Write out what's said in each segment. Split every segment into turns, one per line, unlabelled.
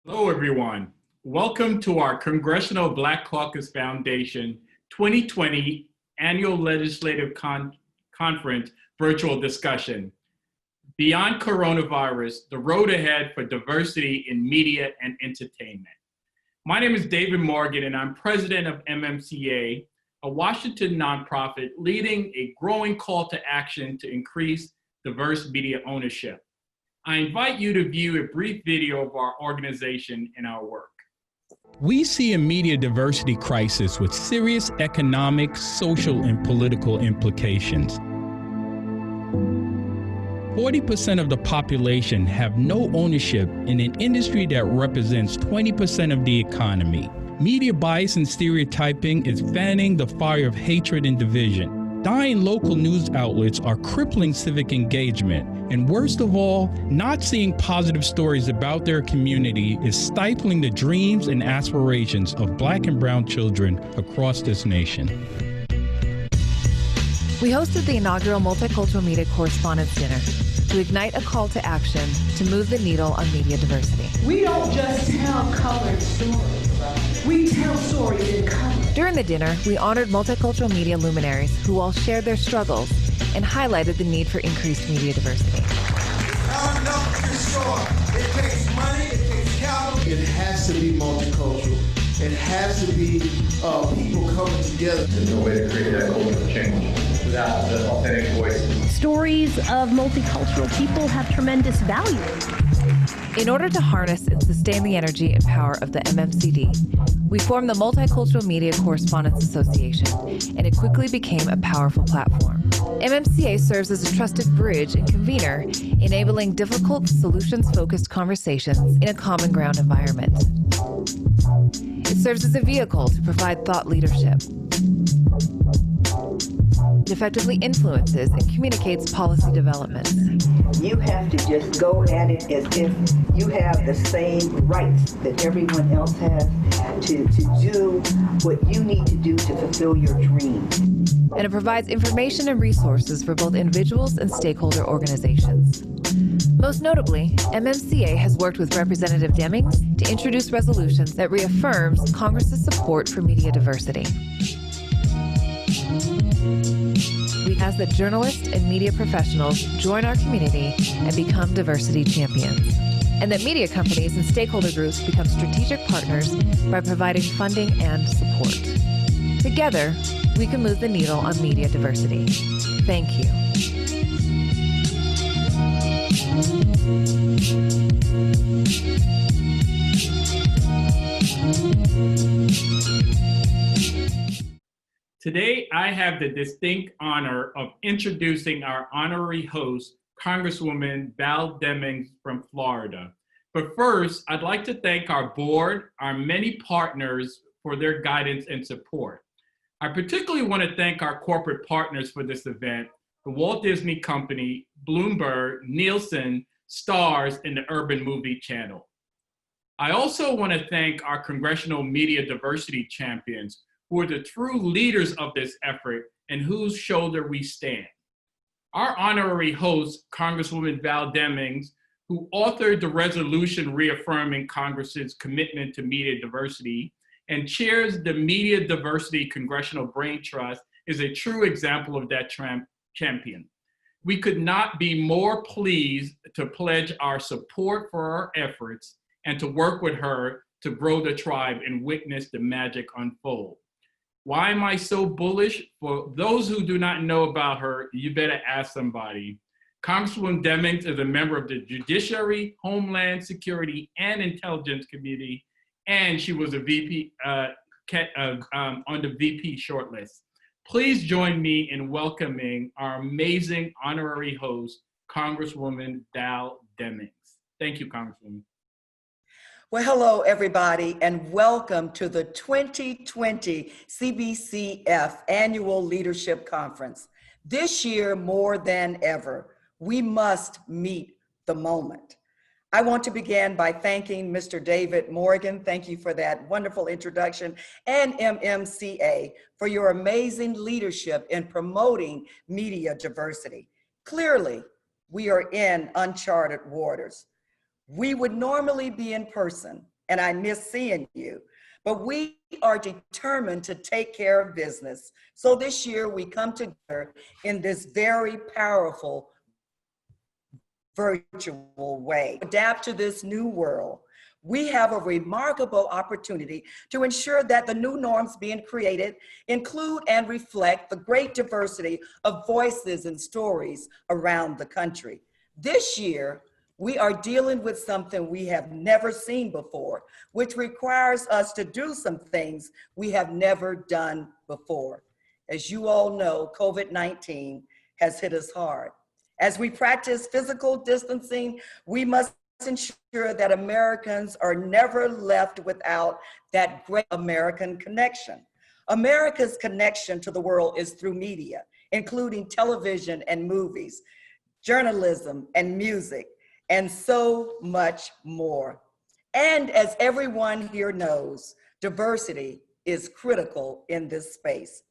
Hello, everyone. Welcome to our Congressional Black Caucus Foundation 2020 Annual Legislative Conference virtual discussion. Beyond coronavirus, the road ahead for diversity in media and entertainment. My name is David Morgan, and I'm president of MMCA, a Washington nonprofit leading a growing call to action to increase diverse media ownership. I invite you to view a brief video of our organization and our work. We see a media diversity crisis with serious economic, social, and political implications. 40% of the population have no ownership in an industry that represents 20% of the economy. Media bias and stereotyping is fanning the fire of hatred and division. Dying local news outlets are crippling civic engagement. And worst of all, not seeing positive stories about their community is stifling the dreams and aspirations of Black and brown children across this nation.
We hosted the inaugural Multicultural Media Correspondents' Dinner to ignite a call to action to move the needle on media diversity.
We don't just tell colored stories, we tell stories in color.
During the dinner, we honored multicultural media luminaries who all shared their struggles and highlighted the need for increased media diversity.
I'm not too sure. It takes money, it takes capital. It has to be multicultural. It has to be people coming together.
There's no way to create that cultural change without the authentic voices.
Stories of multicultural people have tremendous value.
In order to harness and sustain the energy and power of the MMCD, we formed the Multicultural Media Correspondents Association, and it quickly became a powerful platform. MMCA serves as a trusted bridge and convener, enabling difficult, solutions-focused conversations in a common ground environment. It serves as a vehicle to provide thought leadership. It effectively influences and communicates policy developments.
You have to just go at it as if you have the same rights that everyone else has to do what you need to do to fulfill your dream.
And it provides information and resources for both individuals and stakeholder organizations. Most notably, MMCA has worked with Representative Demings to introduce resolutions that reaffirms Congress's support for media diversity. We ask that journalists and media professionals join our community and become diversity champions, and that media companies and stakeholder groups become strategic partners by providing funding and support. Together, we can move the needle on media diversity. Thank you.
Today, I have the distinct honor of introducing our honorary host, Congresswoman Val Demings from Florida. But first, I'd like to thank our board, our many partners for their guidance and support. I particularly want to thank our corporate partners for this event, the Walt Disney Company, Bloomberg, Nielsen, Stars, and the Urban Movie Channel. I also want to thank our Congressional Media Diversity Champions, who are the true leaders of this effort and whose shoulder we stand. Our honorary host, Congresswoman Val Demings, who authored the resolution reaffirming Congress's commitment to media diversity and chairs the Media Diversity Congressional Brain Trust, is a true example of that champion. We could not be more pleased to pledge our support for our efforts and to work with her to grow the tribe and witness the magic unfold. Why am I so bullish? For those who do not know about her, you better ask somebody. Congresswoman Demings is a member of the Judiciary, Homeland Security, and Intelligence Committee, and she was a VP on the VP shortlist. Please join me in welcoming our amazing honorary host, Congresswoman Val Demings. Thank you, Congresswoman.
Well, hello, everybody, and welcome to the 2020 CBCF Annual Leadership Conference. This year, more than ever, we must meet the moment. I want to begin by thanking Mr. David Morgan. Thank you for that wonderful introduction, and MMCA for your amazing leadership in promoting media diversity. Clearly, we are in uncharted waters. We would normally be in person, and I miss seeing you. But we are determined to take care of business. So this year we come together in this very powerful virtual way. Adapt to this new world. We have a remarkable opportunity to ensure that the new norms being created include and reflect the great diversity of voices and stories around the country. This year, we are dealing with something we have never seen before, which requires us to do some things we have never done before. As you all know, COVID-19 has hit us hard. As we practice physical distancing, we must ensure that Americans are never left without that great American connection. America's connection to the world is through media, including television and movies, journalism and music, and so much more. And as everyone here knows, diversity is critical in this space.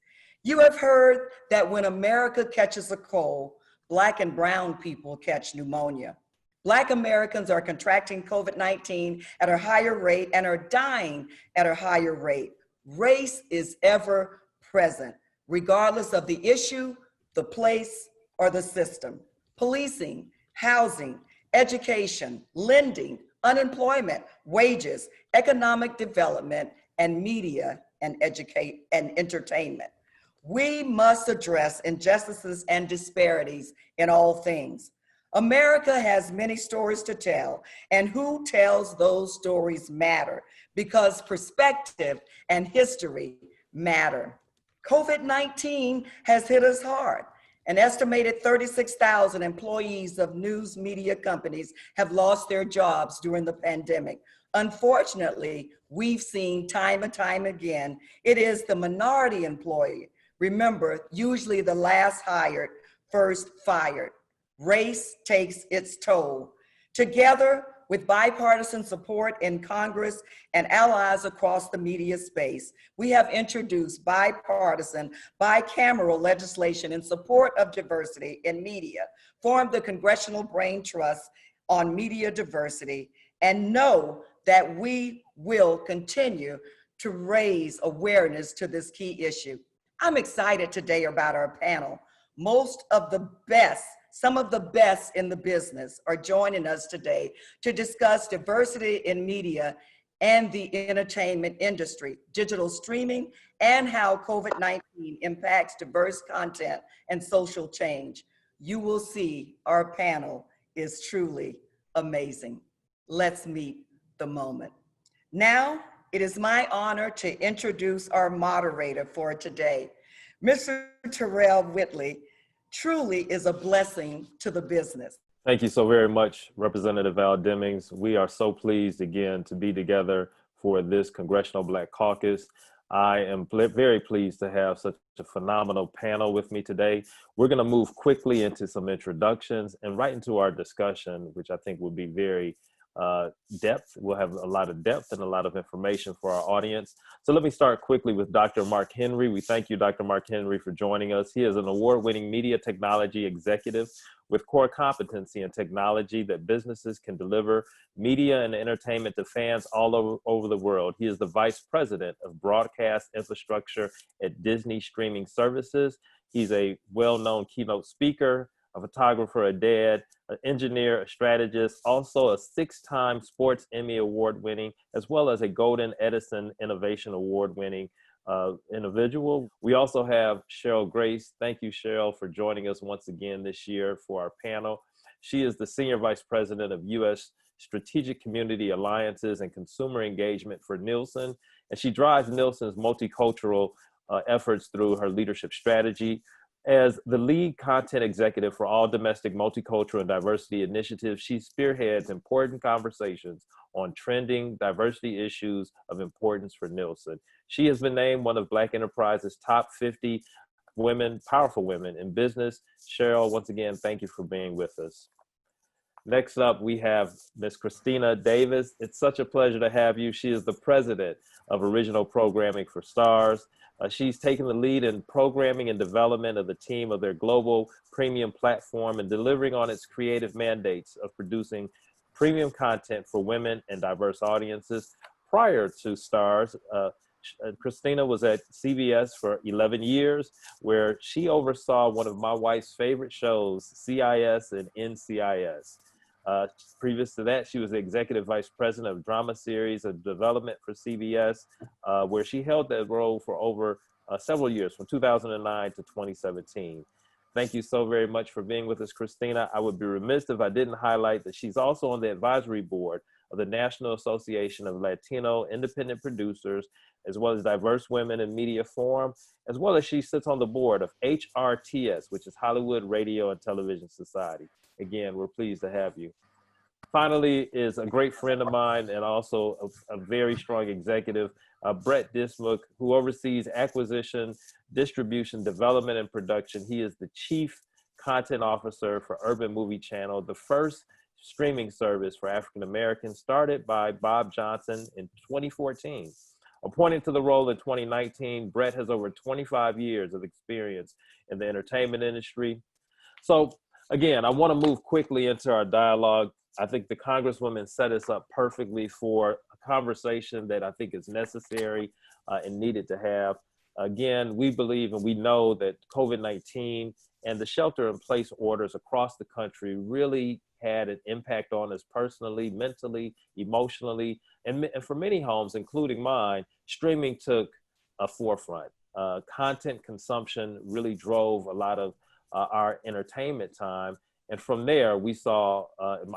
You have heard that when America catches a cold, Black and brown people catch pneumonia. Black Americans are contracting COVID-19 at a higher rate and are dying at a higher rate. Race is ever present, regardless of the issue, the place, or the system. Policing, housing, education, lending, unemployment, wages, economic development, and media and entertainment. We must address injustices and disparities in all things. America has many stories to tell, and who tells those stories matter because perspective and history matter. COVID-19 has hit us hard. An estimated 36,000 employees of news media companies have lost their jobs during the pandemic. Unfortunately, we've seen time and time again, it is the minority employee. Remember, usually the last hired, first fired. Race takes its toll. Together with bipartisan support in Congress and allies across the media space, we have introduced bipartisan, bicameral legislation in support of diversity in media, formed the Congressional Brain Trust on Media Diversity, and know that we will continue to raise awareness to this key issue. I'm excited today about our panel. Some of the best in the business are joining us today to discuss diversity in media and the entertainment industry, digital streaming, and how COVID-19 impacts diverse content and social change. You will see our panel is truly amazing. Let's meet the moment. Now, it is my honor to introduce our moderator for today. Mr. Terrell Whitley truly is a blessing to the business.
Thank you so very much, Representative Val Demings. We are so pleased again to be together for this Congressional Black Caucus. I am very pleased to have such a phenomenal panel with me today. We're going to move quickly into some introductions and right into our discussion, which I think will be very depth. We'll have a lot of depth and a lot of information for our audience. So let me start quickly with Dr. Mark Henry. We thank you, Dr. Mark Henry, for joining us. He is an award-winning media technology executive with core competency in technology that businesses can deliver media and entertainment to fans all over the world. He is the Vice President of Broadcast Infrastructure at Disney Streaming Services. He's a well-known keynote speaker, a photographer, a dad, an engineer, a strategist, also a 6-time Sports Emmy Award winning, as well as a Golden Edison Innovation Award winning individual. We also have Cheryl Grace. Thank you, Cheryl, for joining us once again this year for our panel. She is the Senior Vice President of U.S. Strategic Community Alliances and Consumer Engagement for Nielsen, and she drives Nielsen's multicultural efforts through her leadership strategy. As the lead content executive for all domestic multicultural and diversity initiatives, she spearheads important conversations on trending diversity issues of importance for Nielsen. She has been named one of Black Enterprise's top 50 women, powerful women in business. Cheryl, once again, thank you for being with us. Next up, we have Ms. Christina Davis. It's such a pleasure to have you. She is the president of Original Programming for Stars. She's taken the lead in programming and development of the team of their global premium platform and delivering on its creative mandates of producing premium content for women and diverse audiences. prior to Stars, Christina was at CBS for 11 years, where she oversaw one of my wife's favorite shows, CIS and NCIS. Previous to that, she was the Executive Vice President of Drama Series and Development for CBS, where she held that role for over several years, from 2009 to 2017. Thank you so very much for being with us, Christina. I would be remiss if I didn't highlight that she's also on the advisory board of the National Association of Latino Independent Producers, as well as Diverse Women in Media Forum, as well as she sits on the board of HRTS, which is Hollywood Radio and Television Society. Again, we're pleased to have you. Finally is a great friend of mine and also a very strong executive, Brett Dismuke, who oversees acquisition, distribution, development, and production. He is the Chief Content Officer for Urban Movie Channel, the first streaming service for African Americans, started by Bob Johnson in 2014. Appointed to the role in 2019, Brett has over 25 years of experience in the entertainment industry. So again, I want to move quickly into our dialogue. I think the Congresswoman set us up perfectly for a conversation that I think is necessary and needed to have. Again, we believe and we know that COVID-19 and the shelter-in-place orders across the country really had an impact on us personally, mentally, emotionally, and for many homes, including mine, streaming took a forefront. Content consumption really drove a lot of our entertainment time. And from there,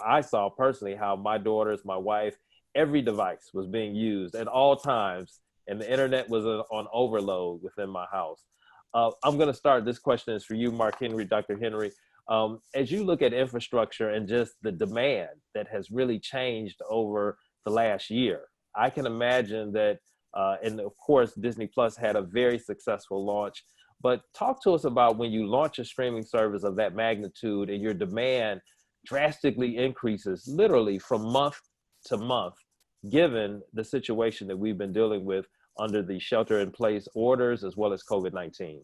I saw personally how my daughters, my wife, every device was being used at all times, and the internet was on overload within my house. I'm gonna start, this question is for you, Mark Henry, Dr. Henry. As you look at infrastructure and just the demand that has really changed over the last year, I can imagine that, and of course, Disney Plus had a very successful launch. But talk to us about when you launch a streaming service of that magnitude and your demand drastically increases literally from month to month, given the situation that we've been dealing with under the shelter-in-place orders as well as COVID-19.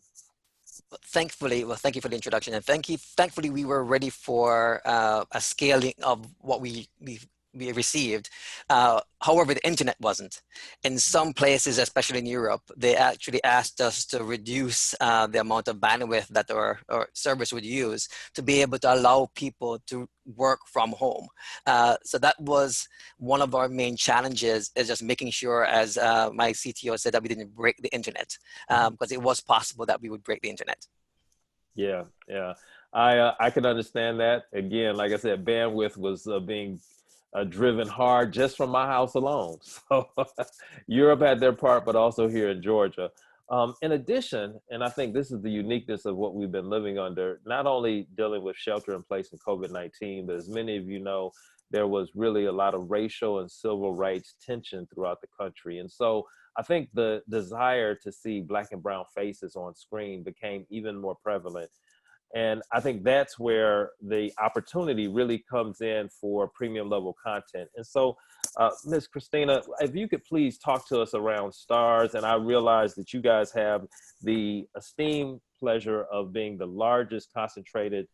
Thankfully, well, thank you for the introduction, and thankfully we were ready for a scaling of what we received. However, the internet wasn't. In some places, especially in Europe, they actually asked us to reduce the amount of bandwidth that our service would use to be able to allow people to work from home. So that was one of our main challenges, is just making sure, as my CTO said, that we didn't break the internet, because it was possible that we would break the internet.
Yeah. I can understand that. Again, like I said, bandwidth was being driven hard just from my house alone. So Europe had their part, but also here in Georgia. In addition, and I think this is the uniqueness of what we've been living under, not only dealing with shelter in place and COVID-19, but as many of you know, there was really a lot of racial and civil rights tension throughout the country. And so I think the desire to see Black and brown faces on screen became even more prevalent. And I think that's where the opportunity really comes in for premium level content. And so, Ms. Christina, if you could please talk to us around Stars. And I realize that you guys have the esteemed pleasure of being the largest concentrated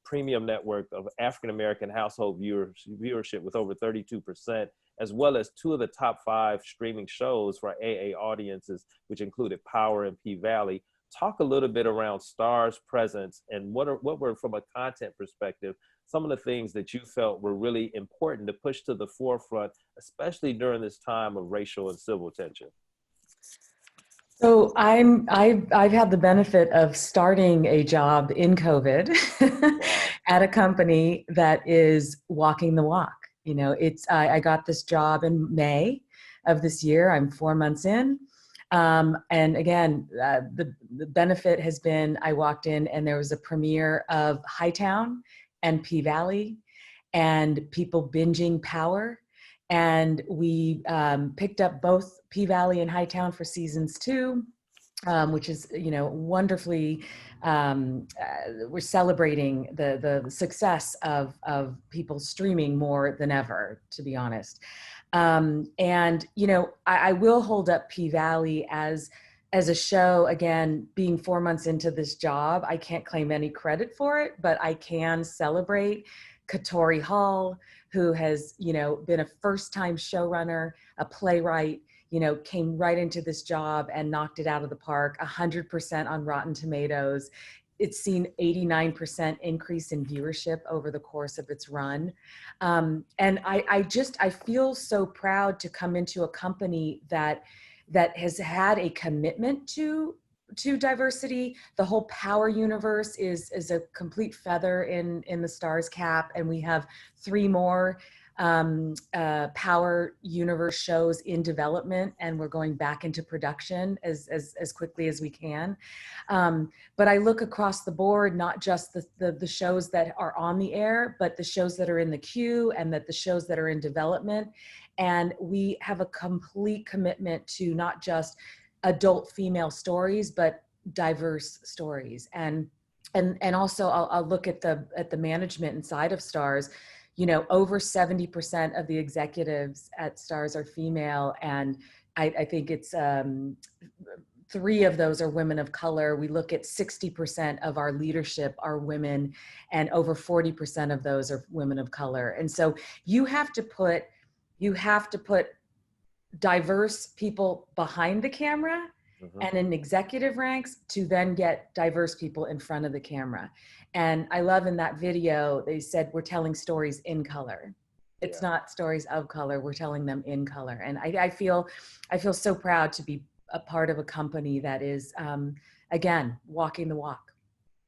premium network of African-American household viewership with over 32%, as well as 2 of the top 5 streaming shows for AA audiences, which included Power and P-Valley. Talk a little bit around Stars' presence and what were, from a content perspective, some of the things that you felt were really important to push to the forefront, especially during this time of racial and civil tension.
So I've had the benefit of starting a job in COVID at a company that is walking the walk. You know, I got this job in May of this year. I'm 4 months in. And again, the benefit has been, I walked in and there was a premiere of Hightown and P-Valley and people binging Power. And we picked up both P-Valley and Hightown for seasons 2, which is, you know, wonderfully, we're celebrating the success of people streaming more than ever, to be honest. And, you know, I will hold up P-Valley as a show. Again, being 4 months into this job, I can't claim any credit for it, but I can celebrate Katori Hall, who has, been a first-time showrunner, a playwright, came right into this job and knocked it out of the park, 100% on Rotten Tomatoes. It's seen 89% increase in viewership over the course of its run. And I feel so proud to come into a company that has had a commitment to diversity. The whole Power universe is a complete feather in the star's cap, and we have 3 more Power universe shows in development, and we're going back into production as quickly as we can. But I look across the board, not just the shows that are on the air, but the shows that are in the queue and the shows that are in development. And we have a complete commitment to not just adult female stories, but diverse stories. And also I'll look at the management inside of Stars. Over 70% of the executives at Stars are female, and I think it's 3 of those are women of color. We look at 60% of our leadership are women, and over 40% of those are women of color. And so you have to put diverse people behind the camera and in executive ranks to then get diverse people in front of the camera. And I love in that video, they said, we're telling stories in color. It's not stories of color, we're telling them in color. And I feel so proud to be a part of a company that is, again, walking the walk.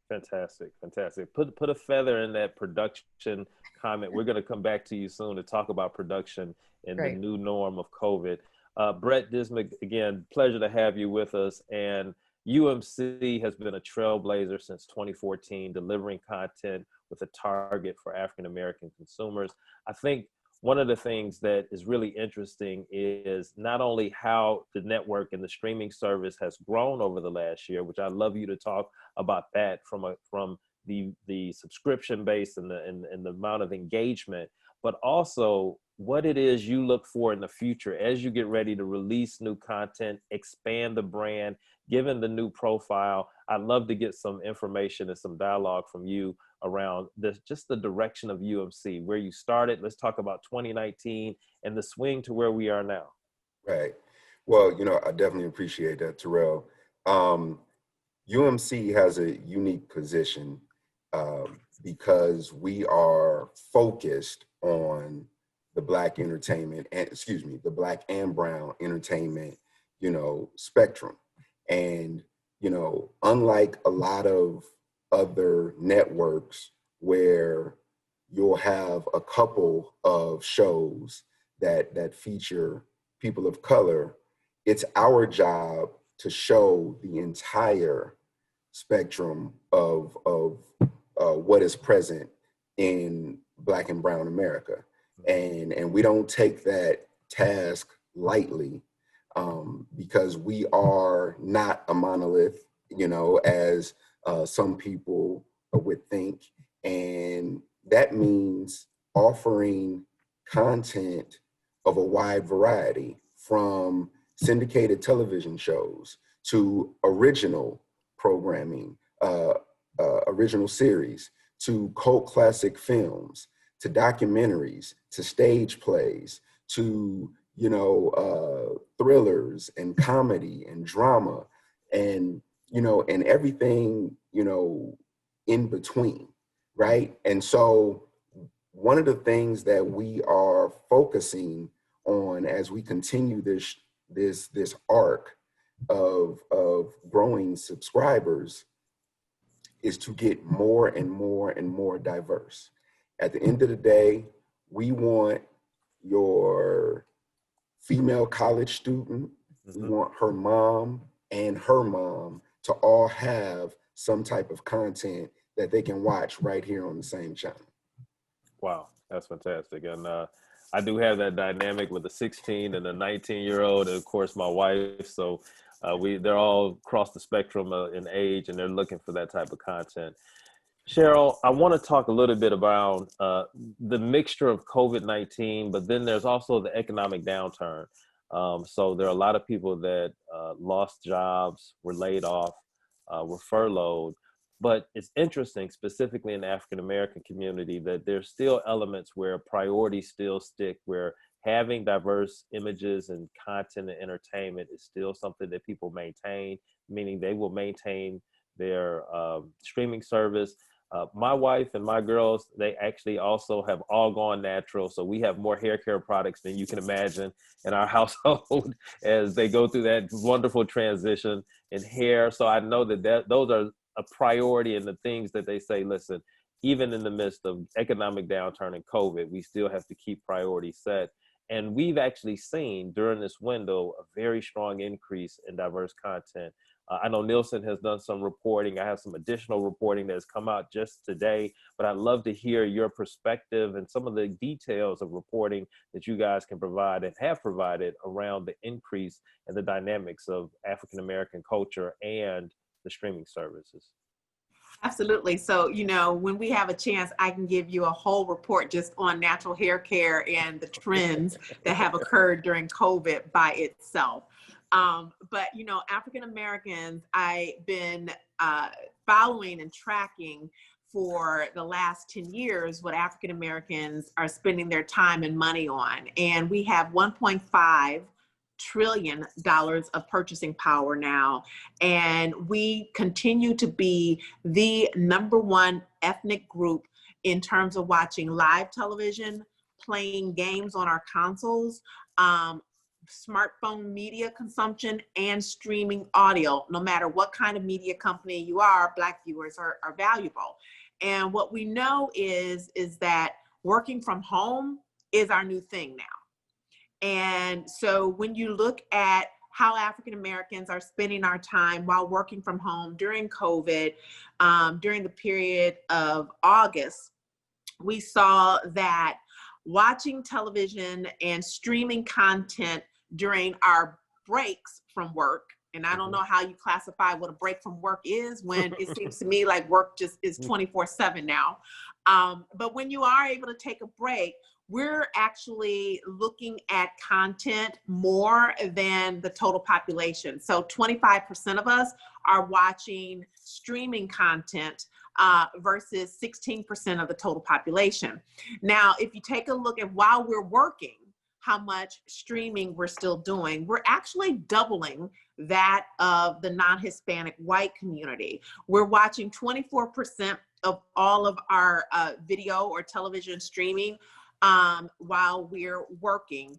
Fantastic, fantastic. Put a feather in that production comment. We're going to come back to you soon to talk about production and the new norm of COVID. Brett Dismuke, again, pleasure to have you with us. And UMC has been a trailblazer since 2014, delivering content with a target for African-American consumers. I think one of the things that is really interesting is not only how the network and the streaming service has grown over the last year, which I'd love you to talk about that from the subscription base and the amount of engagement, but also what it is you look for in the future as you get ready to release new content, expand the brand, given the new profile. I'd love to get some information and some dialogue from you around just the direction of UMC, where you started. Let's talk about 2019 and the swing to where we are now.
Right. Well, I definitely appreciate that, Terrell. UMC has a unique position because we are focused on the Black entertainment, the Black and Brown entertainment, spectrum. And, unlike a lot of other networks where you'll have a couple of shows that feature people of color, it's our job to show the entire spectrum of what is present in Black and Brown America. And we don't take that task lightly because we are not a monolith, as some people would think. And that means offering content of a wide variety, from syndicated television shows to original programming, original series, to cult classic films, to documentaries, to stage plays, to, thrillers and comedy and drama and, and everything, in between, right? And so one of the things that we are focusing on as we continue this arc of growing subscribers is to get more and more and more diverse. At the end of the day, we want your female college student, we want her mom and her mom to all have some type of content that they can watch right here on the same channel.
Wow, that's fantastic. And I do have that dynamic with a 16 and a 19-year-old, and of course my wife. So they're all across the spectrum in age, and they're looking for that type of content. Cheryl, I want to talk a little bit about the mixture of COVID-19, but then there's also the economic downturn. So there are a lot of people that lost jobs, were laid off, were furloughed. But it's interesting, specifically in the African-American community, that there's still elements where priorities still stick, where having diverse images and content and entertainment is still something that people maintain, meaning they will maintain their streaming service. My wife and my girls, they actually also have all gone natural. So we have more hair care products than you can imagine in our household as they go through that wonderful transition in hair. So I know that those are a priority, and the things that they say, listen, even in the midst of economic downturn and COVID, we still have to keep priorities set. And we've actually seen during this window a very strong increase in diverse content. I know Nielsen has done some reporting. I have some additional reporting that has come out just today, but I'd love to hear your perspective and some of the details of reporting that you guys can provide and have provided around the increase in the dynamics of African-American culture and the streaming services.
Absolutely. So, you know, when we have a chance, I can give you a whole report just on natural hair care and the trends that have occurred during COVID by itself. But, you know, African Americans, I've been following and tracking for the last 10 years what African Americans are spending their time and money on. And we have $1.5 trillion of purchasing power now. And we continue to be the #1 ethnic group in terms of watching live television, playing games on our consoles, smartphone media consumption, and streaming audio. No matter what kind of media company you are, Black viewers are valuable. And what we know is that working from home is our new thing now. And so when you look at how African Americans are spending our time while working from home during COVID, during the period of August, we saw that watching television and streaming content during our breaks from work, and I don't know how you classify what a break from work is when it seems to me like work just is 24/7 now. But when you are able to take a break, we're actually looking at content more than the total population. So 25% of us are watching streaming content versus 16% of the total population. Now, if you take a look at while we're working, how much streaming we're still doing, we're actually doubling that of the non-Hispanic white community. We're watching 24% of all of our video or television streaming while we're working.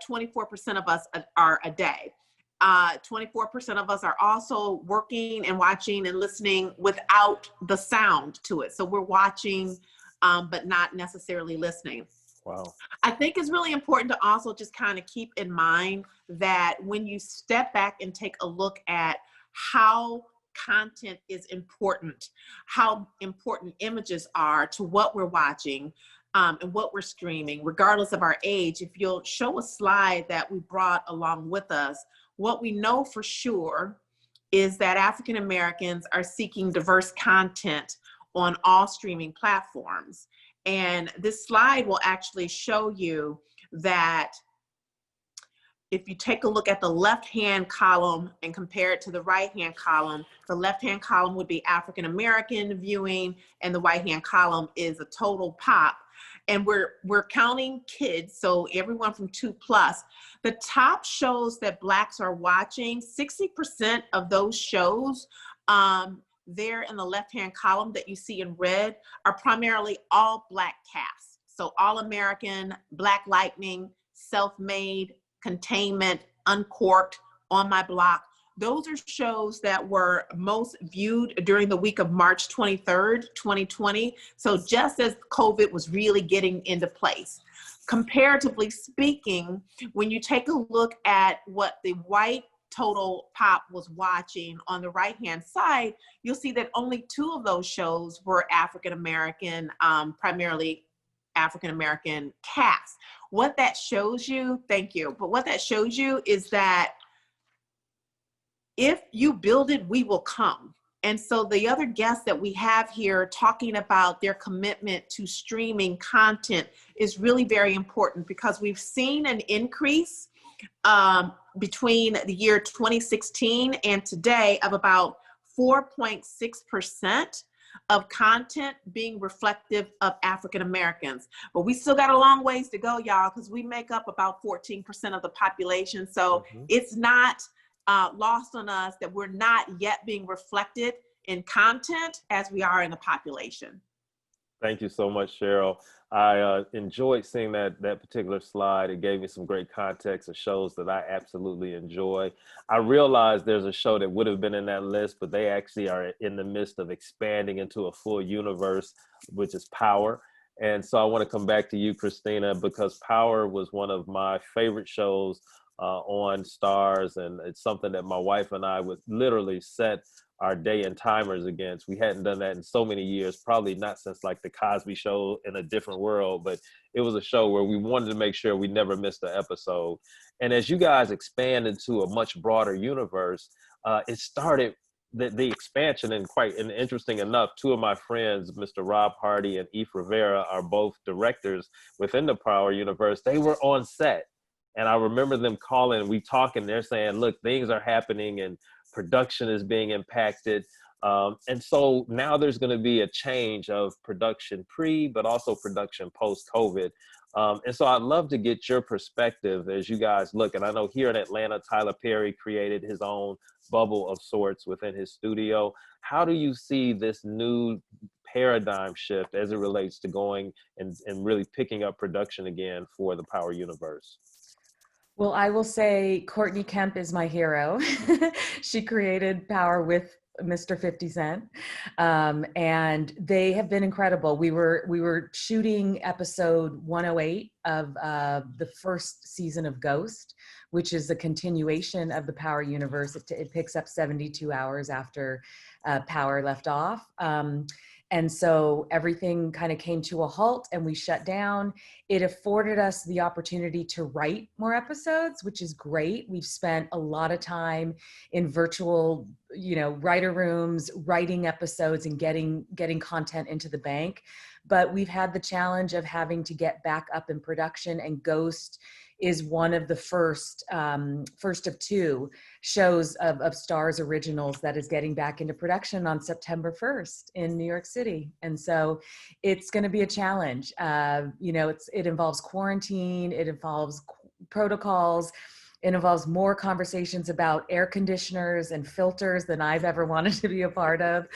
24% of us are a day. 24% of us are also working and watching and listening without the sound to it. So we're watching, but not necessarily listening.
Wow.
I think it's really important to also just kind of keep in mind that when you step back and take a look at how content is important, how important images are to what we're watching, and what we're streaming, regardless of our age. If you'll show a slide that we brought along with us, what we know for sure is that African Americans are seeking diverse content on all streaming platforms. And this slide will actually show you that if you take a look at the left-hand column and compare it to the right-hand column, the left-hand column would be African American viewing, and the right-hand column is a total pop. And we're counting kids, so everyone from 2+. The top shows that Blacks are watching, 60% of those shows there in the left-hand column that you see in red are primarily all Black casts. So All American, Black Lightning, Self-Made, Containment, Uncorked, On My Block. Those are shows that were most viewed during the week of March 23rd, 2020. So just as COVID was really getting into place. Comparatively speaking, when you take a look at what the white total pop was watching on the right-hand side, you'll see that only 2 of those shows were African-American, primarily African-American casts. What that shows you, thank you, but what that shows you is that if you build it, we will come. And so the other guests that we have here talking about their commitment to streaming content is really very important, because we've seen an increase between the year 2016 and today of about 4.6% of content being reflective of African Americans. But we still got a long ways to go, y'all, because we make up about 14% of the population. So it's not lost on us that we're not yet being reflected in content as we are in the population.
Thank you so much, Cheryl. I enjoyed seeing that particular slide. It gave me some great context of shows that I absolutely enjoy. I realized there's a show that would have been in that list, but they actually are in the midst of expanding into a full universe, which is Power. And so I want to come back to you, Christina, because Power was one of my favorite shows on Stars, and it's something that my wife and I would literally set our day and timers against. We hadn't done that in so many years, probably not since like the Cosby Show in a Different World, but it was a show where we wanted to make sure we never missed an episode. And as you guys expand into a much broader universe, it started the expansion, and interesting enough, two of my friends, Mr. Rob Hardy and Eve Rivera, are both directors within the Power universe. They were on set. And I remember them calling, we talking, they're saying, look, things are happening and production is being impacted. And so now there's going to be a change of production pre, but also production post-COVID. And so I'd love to get your perspective as you guys look. And I know here in Atlanta, Tyler Perry created his own bubble of sorts within his studio. How do you see this new paradigm shift as it relates to going and really picking up production again for the Power universe?
Well, I will say Courtney Kemp is my hero. She created Power with Mr. 50 Cent. And they have been incredible. We were shooting episode 108 of the first season of Ghost, which is a continuation of the Power universe. It picks up 72 hours after Power left off. And so everything kind of came to a halt and we shut down. It afforded us the opportunity to write more episodes, which is great. We've spent a lot of time in virtual, writer rooms, writing episodes and getting content into the bank. But we've had the challenge of having to get back up in production, and Ghost is one of the first of two shows of Starz originals that is getting back into production on September 1st in New York City. And so it's going to be a challenge. It involves quarantine, it involves protocols, it involves more conversations about air conditioners and filters than I've ever wanted to be a part of.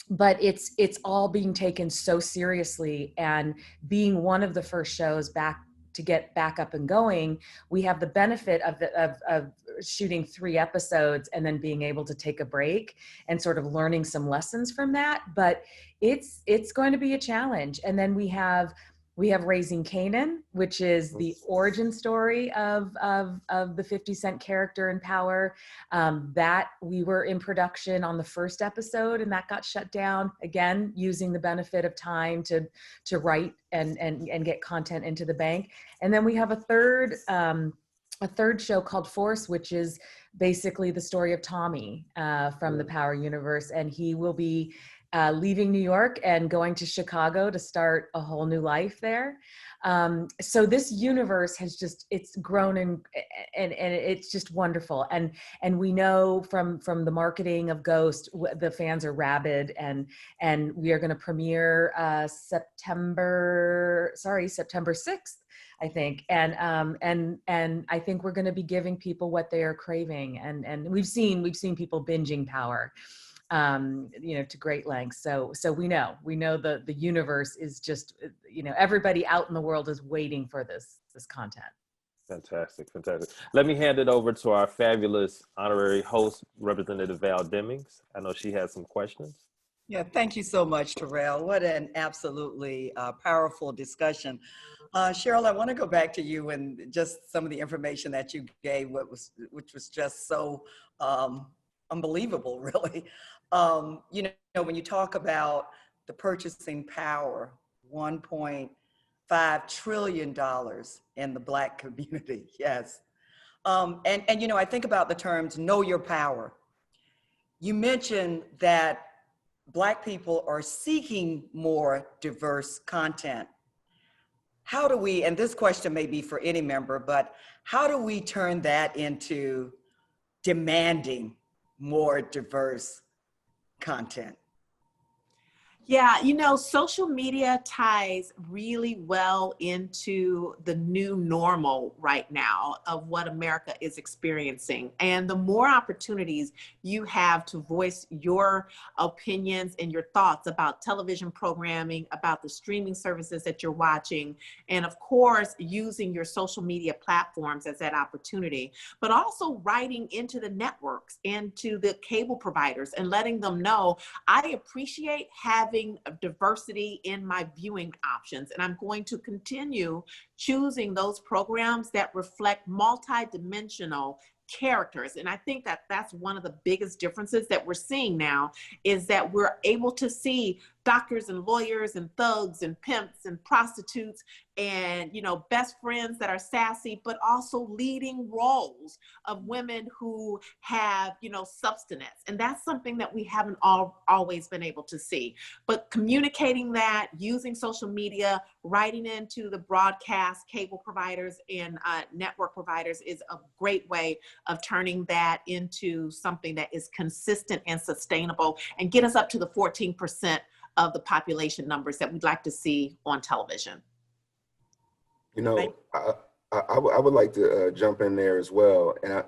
But it's all being taken so seriously, and being one of the first shows back to get back up and going, we have the benefit of shooting 3 episodes and then being able to take a break and sort of learning some lessons from that. But it's going to be a challenge. And then we have Raising Kanan, which is the origin story of the 50 Cent character in Power. That we were in production on the first episode, and that got shut down, again, using the benefit of time to write and get content into the bank. And then we have a third show called Force, which is basically the story of Tommy from the Power universe, and he will be leaving New York and going to Chicago to start a whole new life there. So this universe has it's grown and it's just wonderful. And we know from the marketing of Ghost, the fans are rabid, and we are going to premiere September 6th, I think. And I think we're going to be giving people what they are craving. And we've seen people binging Power, to great lengths. So we know the universe is just, everybody out in the world is waiting for this content.
Fantastic. Let me hand it over to our fabulous honorary host, Representative Val Demings. I know she has some questions.
Yeah, thank you so much, Terrell. What an absolutely powerful discussion. Cheryl, I want to go back to you and just some of the information that you gave, which was just so unbelievable, really. When you talk about the purchasing power, $1.5 trillion in the Black community, yes. I think about the terms know your power. You mentioned that Black people are seeking more diverse content. How do we, and this question may be for any member, but how do we turn that into demanding more diverse content?
Yeah, you know, social media ties really well into the new normal right now of what America is experiencing. And the more opportunities you have to voice your opinions and your thoughts about television programming, about the streaming services that you're watching, and of course, using your social media platforms as that opportunity, but also writing into the networks and to the cable providers and letting them know, I appreciate having a diversity in my viewing options, and I'm going to continue choosing those programs that reflect multidimensional characters. And I think that that's one of the biggest differences that we're seeing now, is that we're able to see doctors and lawyers and thugs and pimps and prostitutes and, you know, best friends that are sassy, but also leading roles of women who have, you know, substance. And that's something that we haven't always been able to see. But communicating that, using social media, writing into the broadcast cable providers and network providers is a great way of turning that into something that is consistent and sustainable and get us up to the 14% of the population numbers that we'd like to see on television.
You know, I would like to jump in there as well. And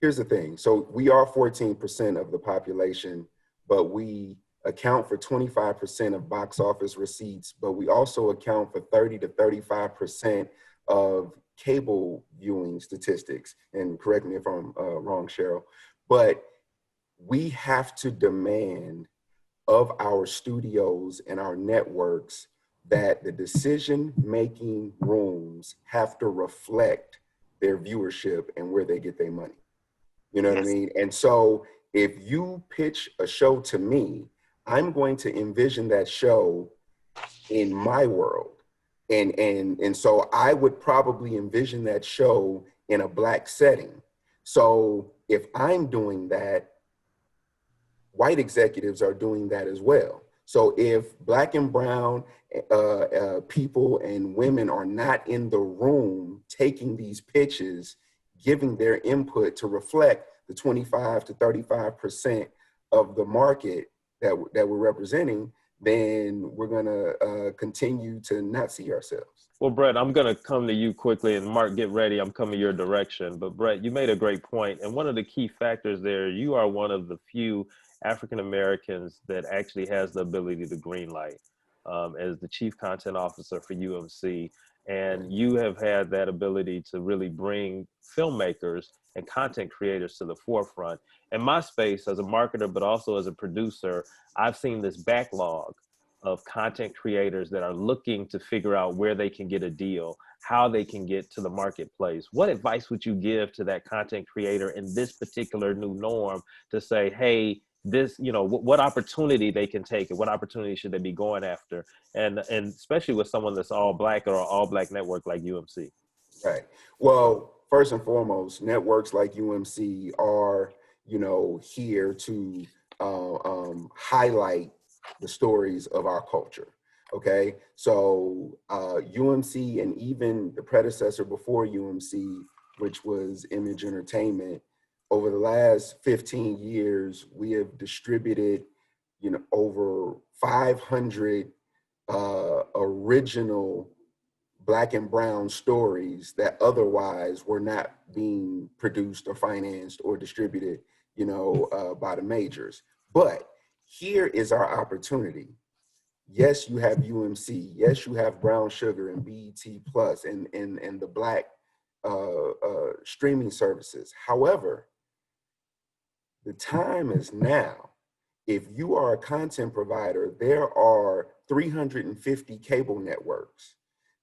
here's the thing. So we are 14% of the population, but we account for 25% of box office receipts, but we also account for 30 to 35% of cable viewing statistics. And correct me if I'm wrong, Cheryl, but we have to demand of our studios and our networks that the decision-making rooms have to reflect their viewership and where they get their money. You know what I mean? And so if you pitch a show to me, I'm going to envision that show in my world. And so I would probably envision that show in a Black setting. So if I'm doing that, white executives are doing that as well. So if Black and brown people and women are not in the room taking these pitches, giving their input to reflect the 25 to 35% of the market that we're representing, then we're gonna continue to not see ourselves.
Well, Brett, I'm going to come to you quickly, and Mark, get ready. I'm coming your direction. But Brett, you made a great point. And one of the key factors there, you are one of the few African Americans that actually has the ability to greenlight as the chief content officer for UMC. And you have had that ability to really bring filmmakers and content creators to the forefront. In my space as a marketer, but also as a producer, I've seen this backlog of content creators that are looking to figure out where they can get a deal, how they can get to the marketplace. What advice would you give to that content creator in this particular new norm to say, hey, this, you know, what opportunity they can take and what opportunity should they be going after? And especially with someone that's all Black or an all Black network like UMC.
Right. Well, first and foremost, networks like UMC are, you know, here to highlight the stories of our culture. Okay. So UMC and even the predecessor before UMC, which was Image Entertainment, over the last 15 years, we have distributed, you know, over 500 original Black and brown stories that otherwise were not being produced or financed or distributed, you know, by the majors. But here is our opportunity. Yes, you have UMC. Yes, you have Brown Sugar and BET Plus and the Black streaming services. However, the time is now. If you are a content provider, there are 350 cable networks.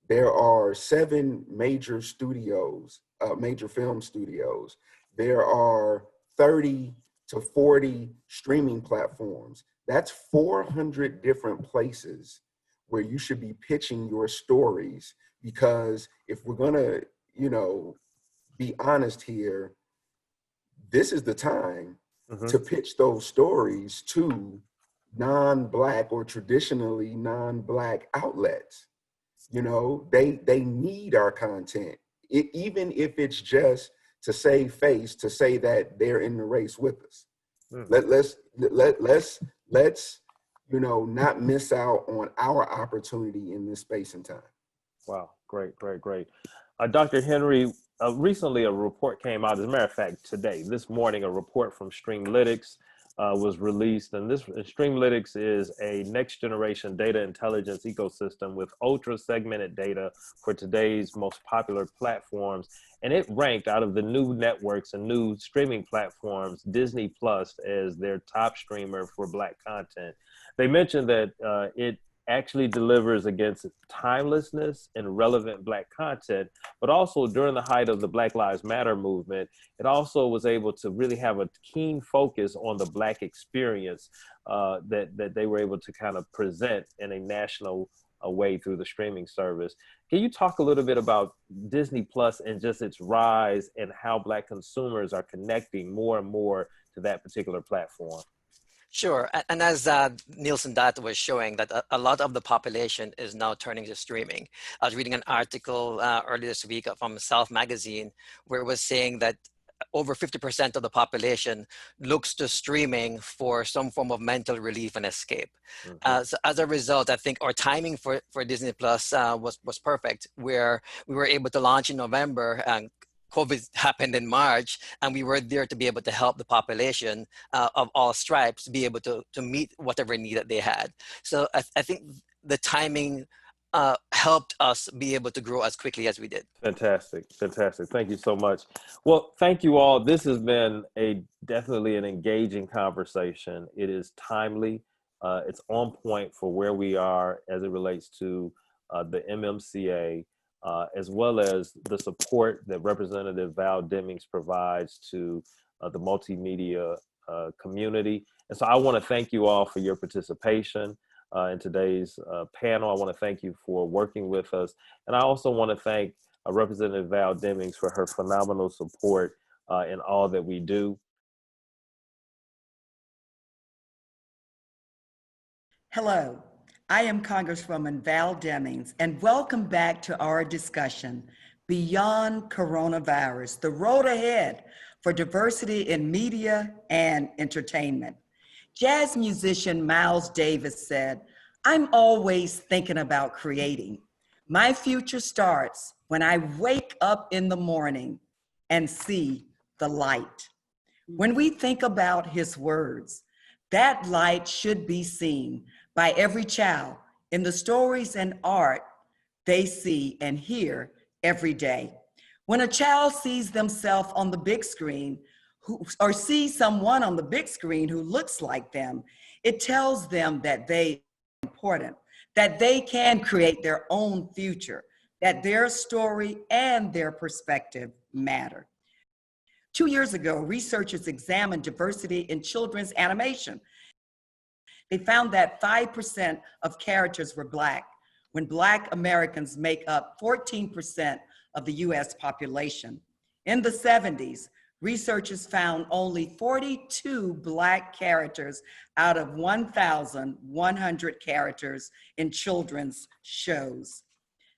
There are 7 major studios, major film studios. There are 30 to 40 streaming platforms. That's 400 different places where you should be pitching your stories, because if we're gonna, you know, be honest here, this is the time to pitch those stories to non-Black or traditionally non-Black outlets. You know, they need our content, even if it's just to save face, to say that they're in the race with us. Let's you know, not miss out on our opportunity in this space and time.
Wow, great. Dr. Henry, recently a report came out, as a matter of fact, this morning, a report from Streamlytics was released. And Streamlytics is a next generation data intelligence ecosystem with ultra segmented data for today's most popular platforms. And it ranked, out of the new networks and new streaming platforms, Disney Plus as their top streamer for Black content. They mentioned that it actually delivers against timelessness and relevant Black content, but also during the height of the Black Lives Matter movement, it also was able to really have a keen focus on the Black experience that they were able to kind of present in a national way through the streaming service. Can you talk a little bit about Disney Plus and just its rise and how Black consumers are connecting more and more to that particular platform?
Sure, and as Nielsen data was showing, that a lot of the population is now turning to streaming. I was reading an article earlier this week from Self Magazine where it was saying that over 50% of the population looks to streaming for some form of mental relief and escape. So as a result, I think our timing for Disney Plus was perfect, where we were able to launch in November, and COVID happened in March, and we were there to be able to help the population of all stripes be able to meet whatever need that they had. So I think the timing helped us be able to grow as quickly as we did.
Fantastic. Thank you so much. Well, thank you all. This has been definitely an engaging conversation. It is timely. It's on point for where we are as it relates to the MMCA. As well as the support that Representative Val Demings provides to the multimedia community. And so I want to thank you all for your participation in today's panel. I want to thank you for working with us. And I also want to thank Representative Val Demings for her phenomenal support in all that we do.
Hello. I am Congresswoman Val Demings, and welcome back to our discussion, Beyond Coronavirus, the road ahead for diversity in media and entertainment. Jazz musician Miles Davis said, "I'm always thinking about creating. My future starts when I wake up in the morning and see the light." When we think about his words, that light should be seen by every child in the stories and art they see and hear every day. When a child sees themselves on the big screen or sees someone on the big screen who looks like them, it tells them that they are important, that they can create their own future, that their story and their perspective matter. 2 years ago, researchers examined diversity in children's animation. They found that 5% of characters were Black, when Black Americans make up 14% of the US population. In the 70s, researchers found only 42 Black characters out of 1,100 characters in children's shows.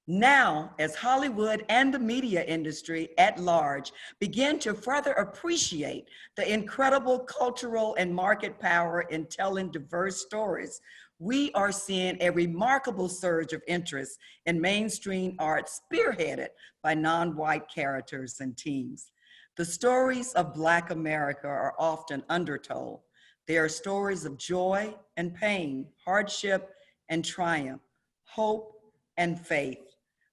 Now, as Hollywood and the media industry at large begin to further appreciate the incredible cultural and market power in telling diverse stories, we are seeing a remarkable surge of interest in mainstream art spearheaded by non-white characters and teams. The stories of Black America are often undertold. They are stories of joy and pain, hardship and triumph, hope and faith.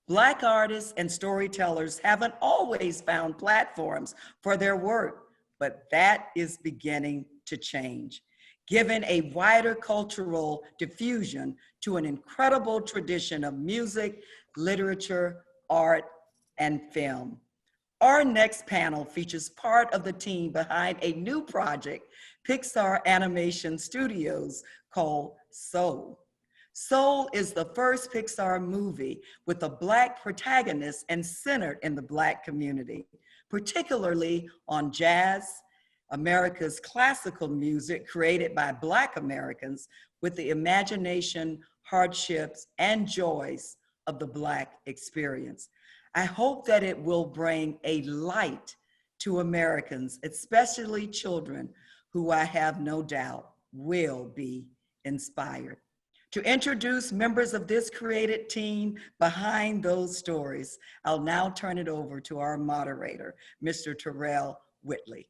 Black artists and storytellers haven't always found platforms for their work, but that is beginning to change, giving a wider cultural diffusion to an incredible tradition of music, literature, art, and film. Our next panel features part of the team behind a new project, Pixar Animation Studios, called Soul. Soul is the first Pixar movie with a Black protagonist and centered in the Black community, particularly on jazz, America's classical music created by Black Americans with the imagination, hardships, and joys of the Black experience. I hope that it will bring a light to Americans, especially children, who I have no doubt will be inspired. To introduce members of this creative team behind those stories, I'll now turn it over to our moderator, Mr. Terrell Whitley.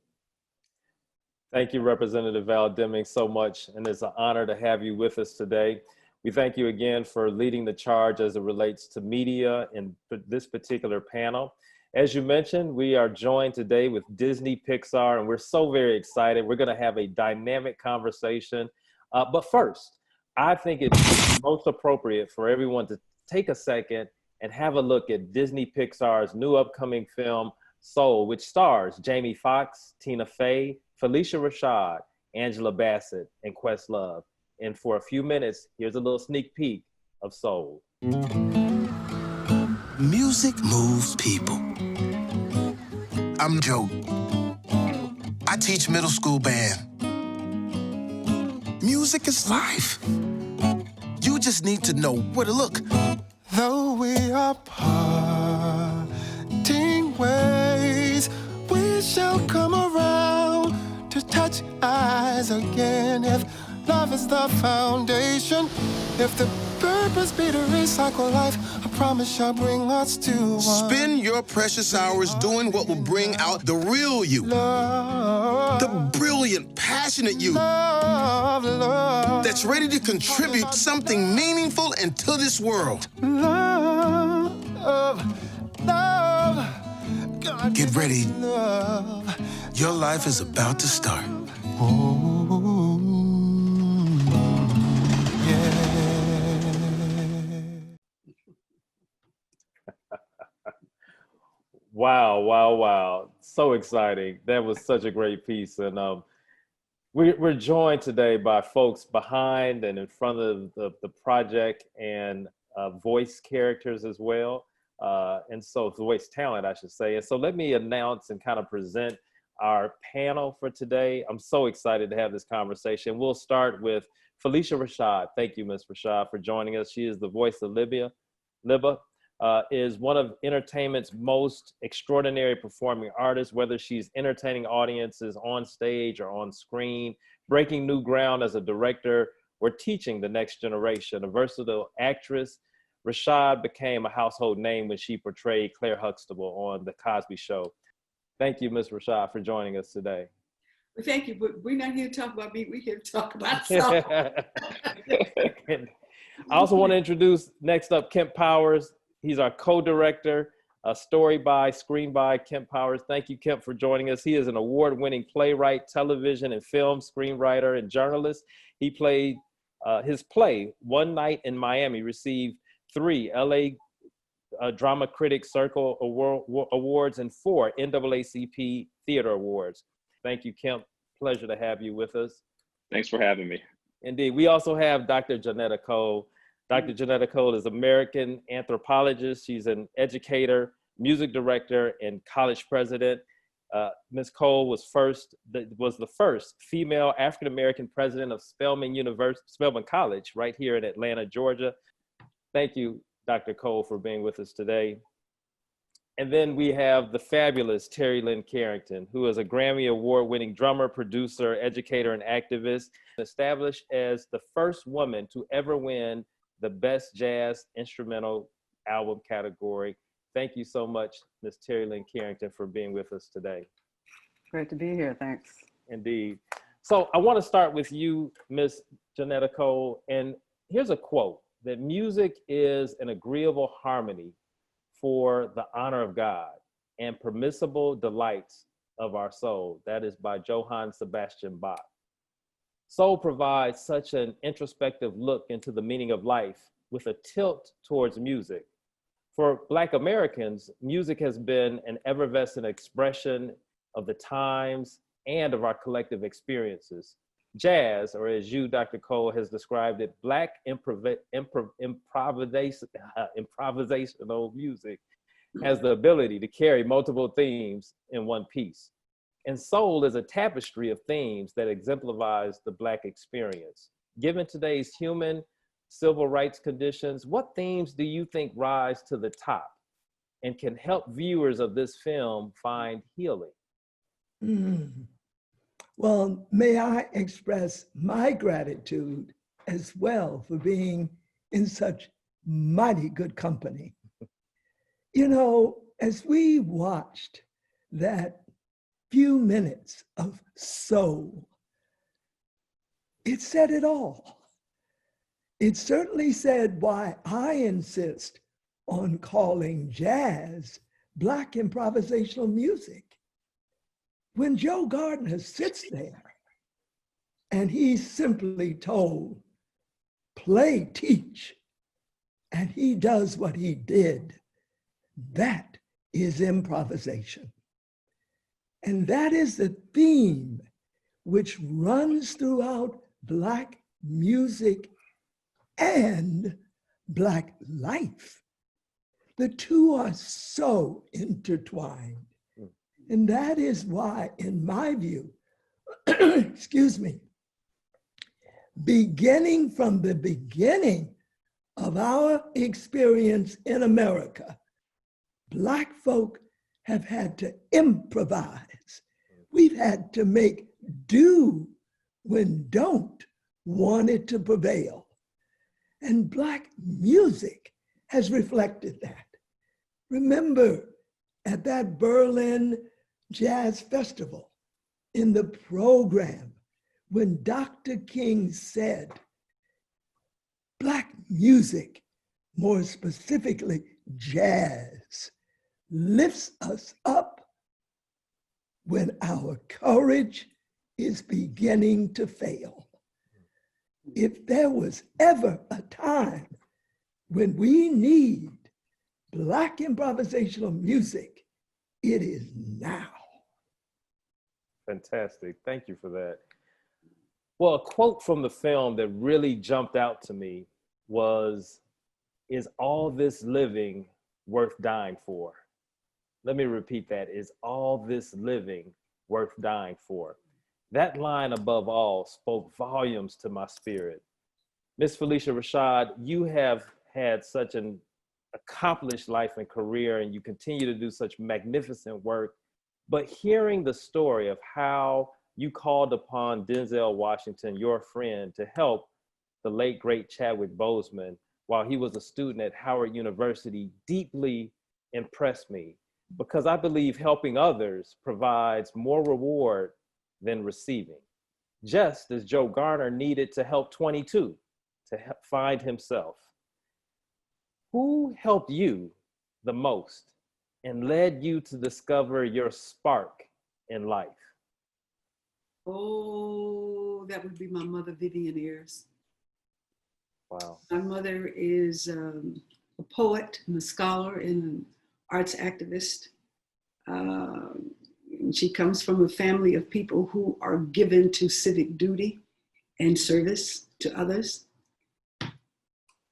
Thank you, Representative Val Deming, so much, and it's an honor to have you with us today. We thank you again for leading the charge as it relates to media in this particular panel. As you mentioned, we are joined today with Disney Pixar, and we're so very excited. We're going to have a dynamic conversation. But first, I think it's most appropriate for everyone to take a second and have a look at Disney Pixar's new upcoming film, Soul, which stars Jamie Foxx, Tina Fey, Phylicia Rashad, Angela Bassett, and Questlove. And for a few minutes, here's a little sneak peek of Soul.
Music moves people. I'm Joe. I teach middle school band. Music is life. You just need to know where to look. Though we are parting ways, we shall come around to touch eyes again. If love is the foundation, if the purpose be to recycle life, I promise shall bring us to one.
Spend your precious hours doing what will bring out the real you.
Love.
The brilliant, passionate you.
Love, love.
That's ready to contribute something meaningful into this world.
Love, love. God,
get ready.
Love.
Your life is about to start.
Oh, yeah.
Wow, wow, wow. So exciting. That was such a great piece. And we're joined today by folks behind and in front of the project and voice characters as well. And so voice talent, I should say. And so let me announce and kind of present our panel for today. I'm so excited to have this conversation. We'll start with Phylicia Rashad. Thank you, Ms. Rashad, for joining us. She is the voice of Libba, is one of entertainment's most extraordinary performing artists, whether she's entertaining audiences on stage or on screen, breaking new ground as a director, or teaching the next generation. A versatile actress, Rashad became a household name when she portrayed Claire Huxtable on The Cosby Show. Thank you, Ms. Rashad, for joining us today.
Well, thank you, but we're not here to talk about me. We're here to talk about something.
I also want to introduce, next up, Kemp Powers. He's our co-director, story by, screen by Kemp Powers. Thank you, Kemp, for joining us. He is an award-winning playwright, television and film screenwriter, and journalist. He played his play, One Night in Miami, received 3 LA Drama Critics Circle Awards and 4 NAACP Theater Awards. Thank you, Kemp. Pleasure to have you with us.
Thanks for having me.
Indeed. We also have Dr. Janetta Cole. Dr. Janetta Cole is an American anthropologist. She's an educator, music director, and college president. Ms. Cole was the first female African-American president of Spelman College right here in Atlanta, Georgia. Thank you, Dr. Cole, for being with us today. And then we have the fabulous Terri Lynn Carrington, who is a Grammy Award-winning drummer, producer, educator, and activist, established as the first woman to ever win the Best Jazz Instrumental Album category. Thank you so much, Ms. Terri Lynn Carrington, for being with us today.
Great to be here, thanks.
Indeed. So I want to start with you, Ms. Janetta Cole, and here's a quote, that music is an agreeable harmony for the honor of God and permissible delights of our soul. That is by Johann Sebastian Bach. Soul provides such an introspective look into the meaning of life with a tilt towards music. For Black Americans, music has been an effervescent expression of the times and of our collective experiences. Jazz, or as you, Dr. Cole, has described it, Black improvisational music has the ability to carry multiple themes in one piece. And soul is a tapestry of themes that exemplifies the Black experience. Given today's human civil rights conditions, what themes do you think rise to the top and can help viewers of this film find healing?
Well, may I express my gratitude as well for being in such mighty good company. You know, as we watched that few minutes of soul, it said it all. It certainly said why I insist on calling jazz Black improvisational music. When Joe Gardner sits there and he's simply told, play, teach, and he does what he did, that is improvisation. And that is the theme which runs throughout Black music and Black life. The two are so intertwined. And that is why, in my view, excuse me, beginning from the beginning of our experience in America, Black folk have had to improvise. We've had to make do when don't wanted to prevail. And Black music has reflected that. Remember, at that Berlin Jazz Festival, in the program, when Dr. King said, Black music, more specifically jazz, lifts us up when our courage is beginning to fail. If there was ever a time when we need Black improvisational music, it is now.
Fantastic. Thank you for that. Well, a quote from the film that really jumped out to me was, "Is all this living worth dying for?" Let me repeat that. Is all this living worth dying for? That line above all spoke volumes to my spirit. Miss Phylicia Rashad, you have had such an accomplished life and career, and you continue to do such magnificent work. But hearing the story of how you called upon Denzel Washington, your friend, to help the late, great Chadwick Boseman while he was a student at Howard University deeply impressed me, because I believe helping others provides more reward than receiving, just as Joe Garner needed to help 22 to find himself. Who helped you the most and led you to discover your spark in life?
Oh, that would be my mother, Vivian Ayers.
Wow.
My mother is a poet and a scholar and an arts activist. And she comes from a family of people who are given to civic duty and service to others.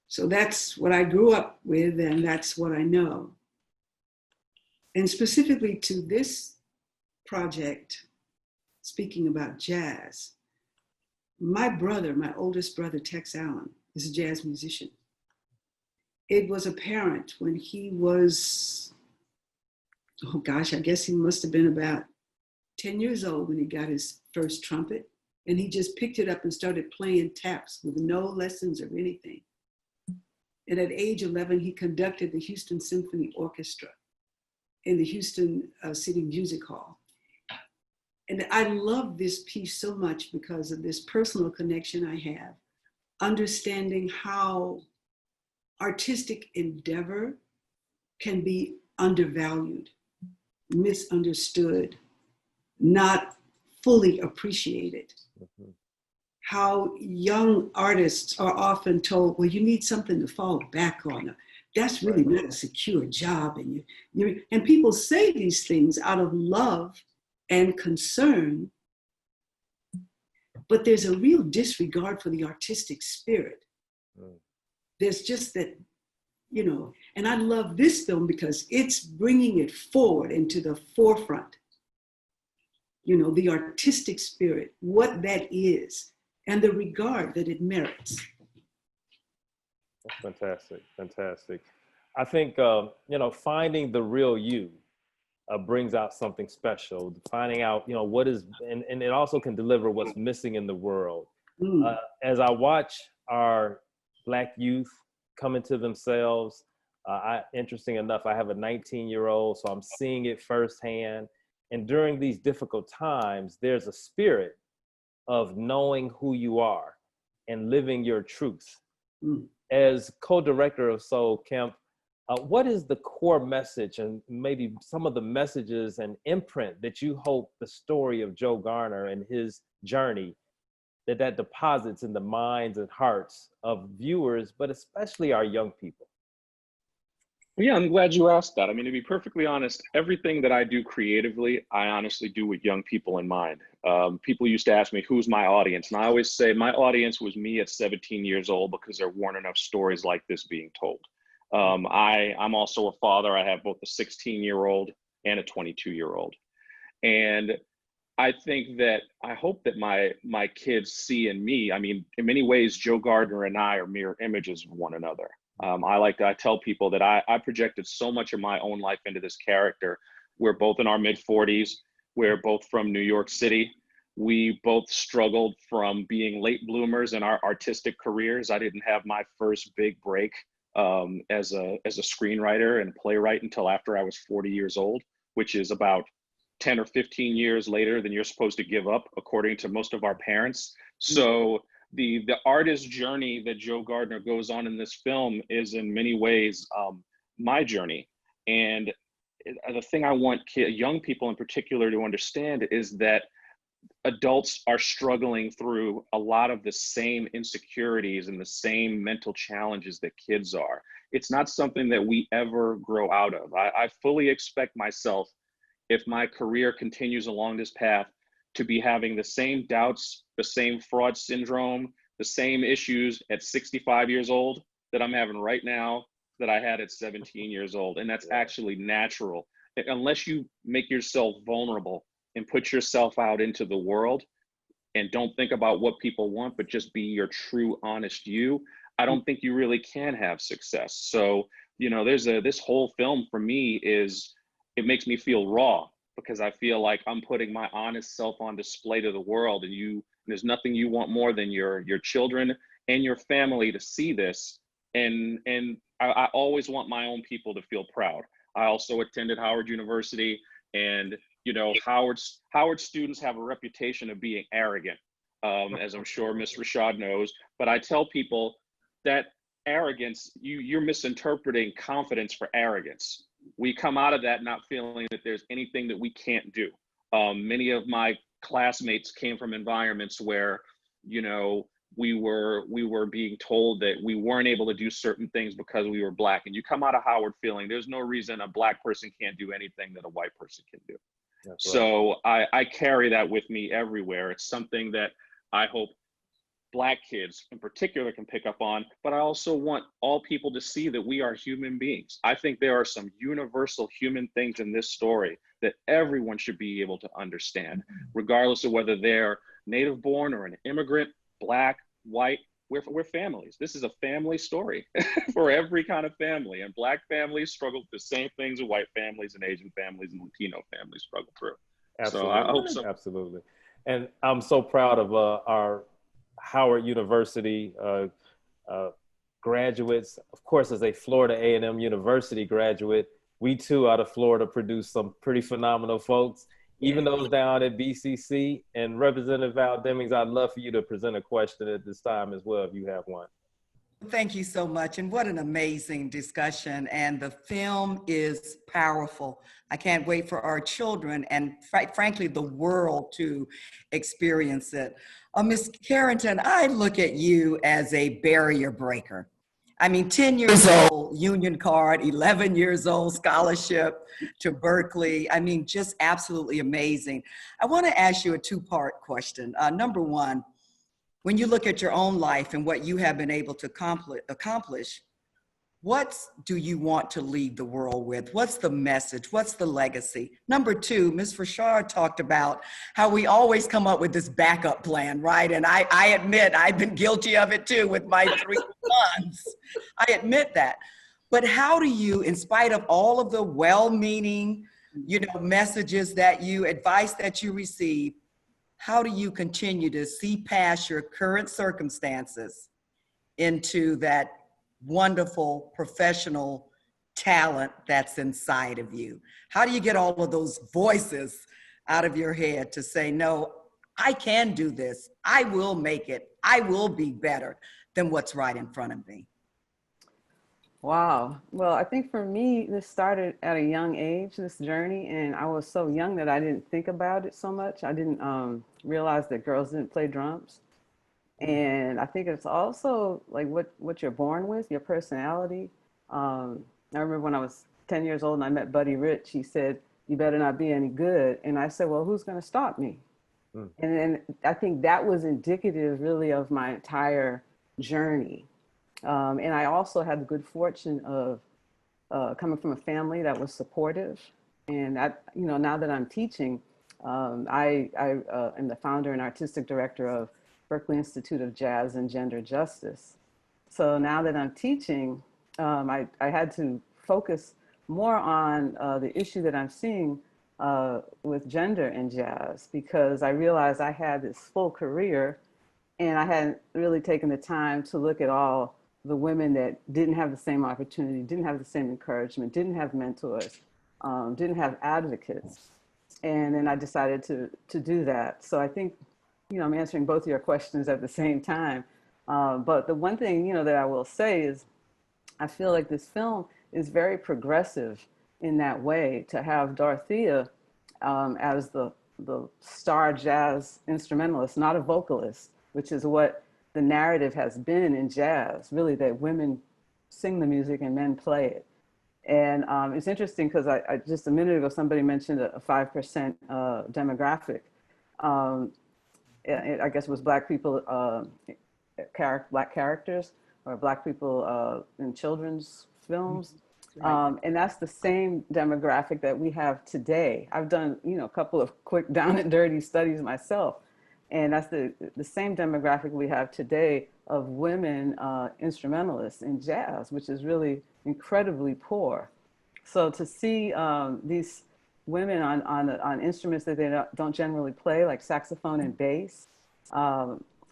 So that's what I grew up with, and that's what I know. And specifically to this project, speaking about jazz, my brother, my oldest brother, Tex Allen, is a jazz musician. It was apparent when he was, oh gosh, I guess he must have been about 10 years old when he got his first trumpet, and he just picked it up and started playing taps with no lessons or anything. And at age 11, he conducted the Houston Symphony Orchestra in the Houston City Music Hall. And I love this piece so much because of this personal connection I have, understanding how artistic endeavor can be undervalued, misunderstood, not fully appreciated. Mm-hmm. How young artists are often told, well, you need something to fall back on. That's really not a secure job. And people say these things out of love and concern, but there's a real disregard for the artistic spirit. Mm. There's just that, you know, and I love this film because it's bringing it forward into the forefront. You know, the artistic spirit, what that is, and the regard that it merits.
That's fantastic, fantastic. I think, you know, finding the real you brings out something special. Finding out, you know, what is, and it also can deliver what's missing in the world. As I watch our Black youth come into themselves, interesting enough, I have a 19-year-old, so I'm seeing it firsthand. And during these difficult times, there's a spirit of knowing who you are and living your truth. As co-director of Soul, Kemp, what is the core message and maybe some of the messages and imprint that you hope the story of Joe Garner and his journey that deposits in the minds and hearts of viewers, but especially our young people?
Yeah, I'm glad you asked that. I mean, to be perfectly honest, everything that I do creatively, I honestly do with young people in mind. People used to ask me, who's my audience? And I always say my audience was me at 17 years old, because there weren't enough stories like this being told. I'm also a father. I have both a 16-year-old and a 22-year-old. And I think that, I hope that my kids see in me, I mean, in many ways, Joe Gardner and I are mirror images of one another. I tell people that I projected so much of my own life into this character. We're both in our mid-40s. We're both from New York City. We both struggled from being late bloomers in our artistic careers. I didn't have my first big break as a screenwriter and playwright until after I was 40 years old, which is about 10 or 15 years later than you're supposed to give up, according to most of our parents. So the artist journey that Joe Gardner goes on in this film is in many ways my journey. And the thing I want young people in particular to understand is that adults are struggling through a lot of the same insecurities and the same mental challenges that kids are. It's not something that we ever grow out of. I fully expect myself, if my career continues along this path, to be having the same doubts, the same fraud syndrome, the same issues at 65 years old that I'm having right now that I had at 17 years old. And that's actually natural. Unless you make yourself vulnerable and put yourself out into the world and don't think about what people want, but just be your true, honest you, I don't think you really can have success. So, you know, this whole film for me it makes me feel raw, because I feel like I'm putting my honest self on display to the world, and there's nothing you want more than your children and your family to see this. And I always want my own people to feel proud. I also attended Howard University, and you know, Howard students have a reputation of being arrogant, as I'm sure Ms. Rashad knows. But I tell people that arrogance, you're misinterpreting confidence for arrogance. We come out of that not feeling that there's anything that we can't do. Many of my classmates came from environments where, you know, we were being told that we weren't able to do certain things because we were Black. And you come out of Howard feeling there's no reason a Black person can't do anything that a white person can do. That's right. So I carry that with me everywhere. It's something that I hope Black kids in particular can pick up on, but I also want all people to see that we are human beings. I think there are some universal human things in this story that everyone should be able to understand, regardless of whether they're native born or an immigrant, Black, white. We're families. This is a family story for every kind of family, and Black families struggle with the same things that white families and Asian families and Latino families struggle through.
Absolutely.
So I hope so.
Absolutely. And I'm so proud of our Howard University graduates. Of course, as a Florida A&M University graduate, we too out of Florida produce some pretty phenomenal folks, even those down at BCC. And Representative Val Demings, I'd love for you to present a question at this time as well, if you have one.
Thank you so much, and what an amazing discussion, and the film is powerful. I can't wait for our children and frankly the world to experience it. Ms. Carrington, I look at you as a barrier breaker. I mean, 10 years old, union card, 11 years old, scholarship to Berkeley. I mean, just absolutely amazing. I want to ask you a two-part question. Number one, when you look at your own life and what you have been able to accomplish, what do you want to leave the world with? What's the message? What's the legacy? Number two, Ms. Rashad talked about how we always come up with this backup plan, right? And I admit I've been guilty of it too with my 3 sons. I admit that. But how do you, in spite of all of the well-meaning messages that advice that you receive, how do you continue to see past your current circumstances into that wonderful professional talent that's inside of you? How do you get all of those voices out of your head to say, no, I can do this. I will make it. I will be better than what's right in front of me?
Wow. Well, I think for me, this started at a young age, this journey, and I was so young that I didn't think about it so much. I didn't realize that girls didn't play drums. And I think it's also like what you're born with, your personality. I remember when I was 10 years old and I met Buddy Rich, he said, "You better not be any good." And I said, "Well, who's going to stop me?" And then I think that was indicative really of my entire journey. And I also had the good fortune of coming from a family that was supportive. And now that I'm teaching, I am the founder and artistic director of Berkeley Institute of Jazz and Gender Justice. So now that I'm teaching, I had to focus more on the issue that I'm seeing with gender in jazz, because I realized I had this full career and I hadn't really taken the time to look at all the women that didn't have the same opportunity, didn't have the same encouragement, didn't have mentors, didn't have advocates. And then I decided to do that. So I think, I'm answering both of your questions at the same time. But the one thing, that I will say is I feel like this film is very progressive in that way, to have Dorothea as the star jazz instrumentalist, not a vocalist, which is what the narrative has been in jazz, really, that women sing the music and men play it. And it's interesting because I just a minute ago, somebody mentioned a 5% demographic. I guess it was Black people, Black characters, or Black people in children's films. Right. And that's the same demographic that we have today. I've done, a couple of quick down and dirty studies myself. And that's the same demographic we have today of women instrumentalists in jazz, which is really incredibly poor. So to see these women on instruments that they don't generally play, like saxophone and bass,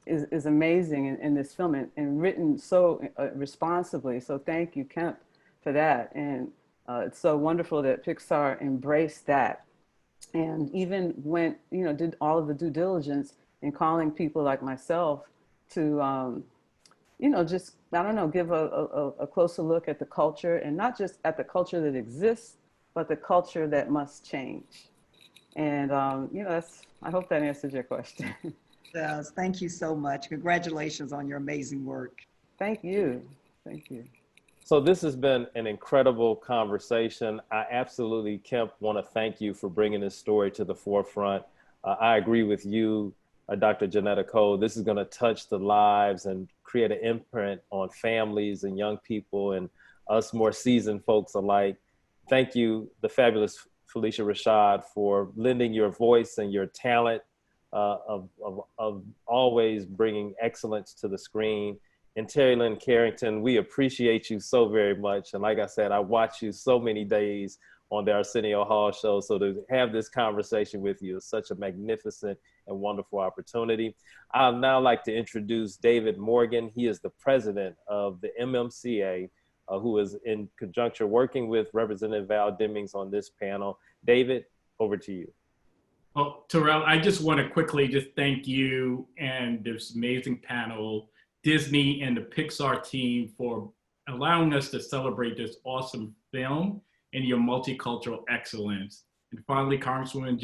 is amazing in this film, and written so responsibly. So thank you, Kemp, for that. And it's so wonderful that Pixar embraced that, and even went, did all of the due diligence in calling people like myself to, just, I don't know, give a closer look at the culture, and not just at the culture that exists, but the culture that must change. And, I hope that answers your question.
Yes, thank you so much. Congratulations on your amazing work.
Thank you. Thank you.
So this has been an incredible conversation. I absolutely, Kemp, want to thank you for bringing this story to the forefront. I agree with you, Dr. Janetta Cole. This is going to touch the lives and create an imprint on families and young people and us more seasoned folks alike. Thank you, the fabulous Phylicia Rashad, for lending your voice and your talent of always bringing excellence to the screen. And Terri Lynn Carrington, we appreciate you so very much. And like I said, I watch you so many days on the Arsenio Hall show. So to have this conversation with you is such a magnificent and wonderful opportunity. I'd now like to introduce David Morgan. He is the president of the MMCA, who is in conjunction working with Representative Val Demings on this panel. David, over to you.
Well, Terrell, I just want to quickly just thank you and this amazing panel, Disney and the Pixar team, for allowing us to celebrate this awesome film and your multicultural excellence. And finally, Congresswoman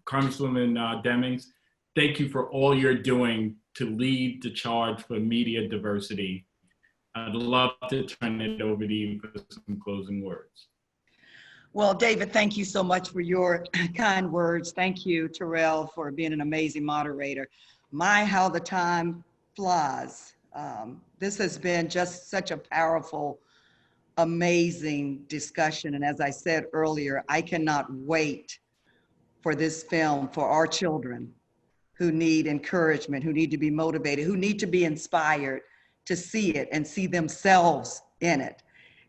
Demings, thank you for all you're doing to lead the charge for media diversity. I'd love to turn it over to you for some closing words.
Well, David, thank you so much for your kind words. Thank you, Terrell, for being an amazing moderator. My, how the time flies. This has been just such a powerful, amazing discussion. And as I said earlier, I cannot wait for this film for our children who need encouragement, who need to be motivated, who need to be inspired to see it and see themselves in it.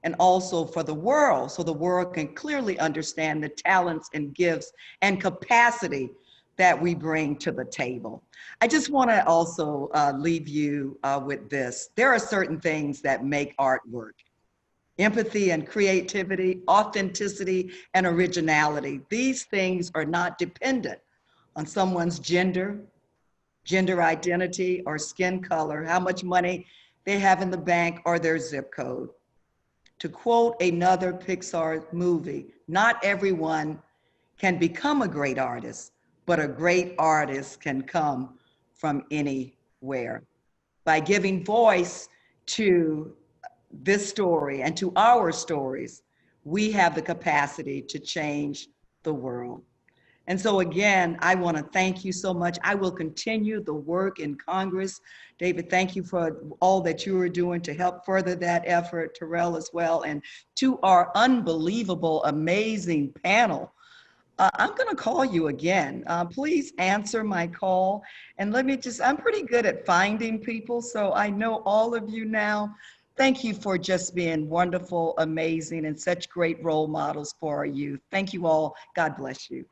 and also for the world, so the world can clearly understand the talents and gifts and capacity that we bring to the table. I just want to also leave you with this. There are certain things that make art work. Empathy and creativity, authenticity and originality. These things are not dependent on someone's gender identity, or skin color, how much money they have in the bank, or their zip code. To quote another Pixar movie, not everyone can become a great artist, but a great artist can come from anywhere. By giving voice to this story and to our stories, we have the capacity to change the world. And so again, I want to thank you so much. I will continue the work in Congress. David, thank you for all that you are doing to help further that effort, Terrell as well, and to our unbelievable, amazing panel. I'm going to call you again. Please answer my call. And let me I'm pretty good at finding people, so I know all of you now. Thank you for just being wonderful, amazing, and such great role models for our youth. Thank you all. God bless you.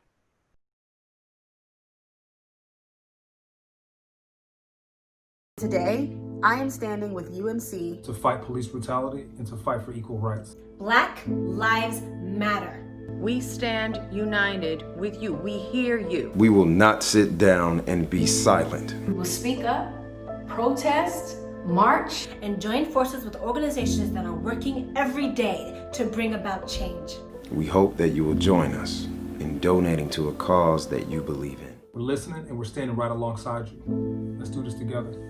Today, I am standing with UMC
to fight police brutality and to fight for equal rights.
Black Lives Matter.
We stand united with you. We hear you.
We will not sit down and be silent.
We will speak up, protest, march, and join forces with organizations that are working every day to bring about change.
We hope that you will join us in donating to a cause that you believe in.
We're listening and we're standing right alongside you. Let's do this together.